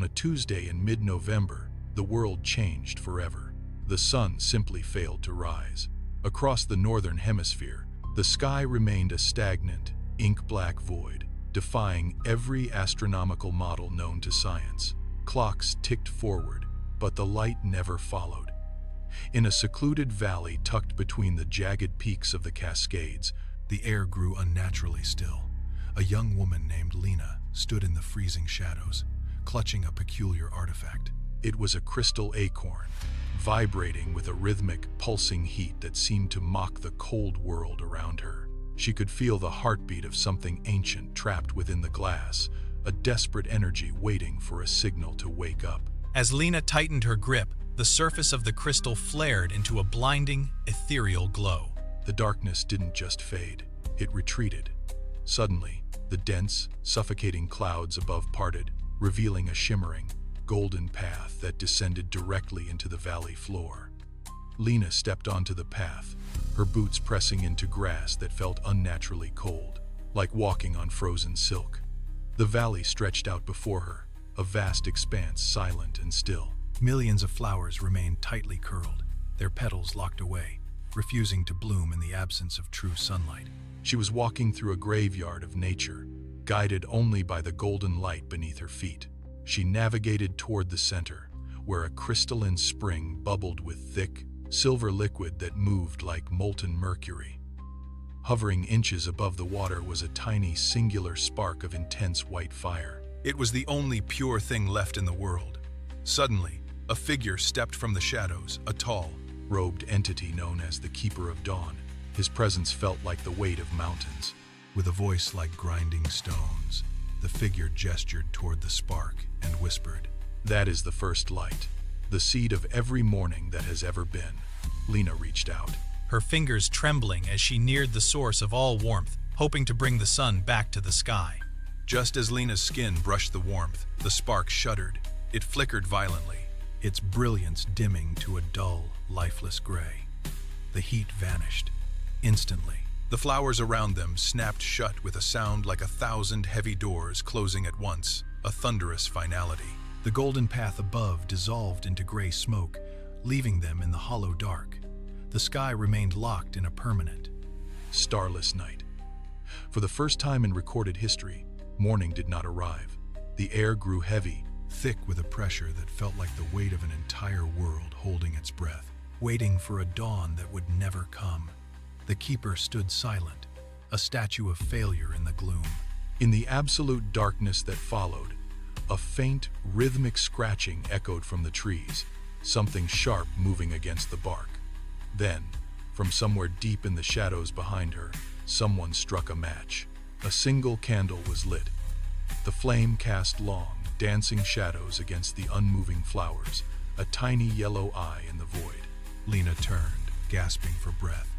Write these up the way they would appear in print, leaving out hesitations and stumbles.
On a Tuesday in mid-November, the world changed forever. The sun simply failed to rise. Across the northern hemisphere, the sky remained a stagnant, ink-black void, defying every astronomical model known to science. Clocks ticked forward, but the light never followed. In a secluded valley tucked between the jagged peaks of the Cascades, the air grew unnaturally still. A young woman named Lina stood in the freezing shadows, clutching a peculiar artifact. It was a crystal acorn, vibrating with a rhythmic, pulsing heat that seemed to mock the cold world around her. She could feel the heartbeat of something ancient trapped within the glass, a desperate energy waiting for a signal to wake up. As Lina tightened her grip, the surface of the crystal flared into a blinding, ethereal glow. The darkness didn't just fade, it retreated. Suddenly, the dense, suffocating clouds above parted, revealing a shimmering, golden path that descended directly into the valley floor. Lina stepped onto the path, her boots pressing into grass that felt unnaturally cold, like walking on frozen silk. The valley stretched out before her, a vast expanse silent and still. Millions of flowers remained tightly curled, their petals locked away, refusing to bloom in the absence of true sunlight. She was walking through a graveyard of nature, guided only by the golden light beneath her feet. She navigated toward the center, where a crystalline spring bubbled with thick, silver liquid that moved like molten mercury. Hovering inches above the water was a tiny, singular spark of intense white fire. It was the only pure thing left in the world. Suddenly, a figure stepped from the shadows, a tall, robed entity known as the Keeper of Dawn. His presence felt like the weight of mountains. With a voice like grinding stones, the figure gestured toward the spark and whispered, "That is the first light, the seed of every morning that has ever been." Lina reached out, her fingers trembling as she neared the source of all warmth, hoping to bring the sun back to the sky. Just as Lina's skin brushed the warmth, the spark shuddered. It flickered violently, its brilliance dimming to a dull, lifeless gray. The heat vanished. Instantly, the flowers around them snapped shut with a sound like 1,000 heavy doors closing at once, a thunderous finality. The golden path above dissolved into gray smoke, leaving them in the hollow dark. The sky remained locked in a permanent, starless night. For the first time in recorded history, morning did not arrive. The air grew heavy, thick with a pressure that felt like the weight of an entire world holding its breath, waiting for a dawn that would never come. The keeper stood silent, a statue of failure in the gloom. In the absolute darkness that followed, a faint, rhythmic scratching echoed from the trees, something sharp moving against the bark. Then, from somewhere deep in the shadows behind her, someone struck a match. A single candle was lit. The flame cast long, dancing shadows against the unmoving flowers, a tiny yellow eye in the void. Lina turned, gasping for breath,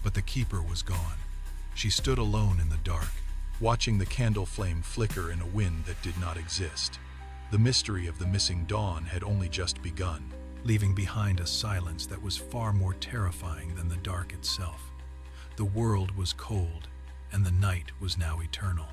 but the keeper was gone. She stood alone in the dark, watching the candle flame flicker in a wind that did not exist. The mystery of the missing dawn had only just begun, leaving behind a silence that was far more terrifying than the dark itself. The world was cold, and the night was now eternal.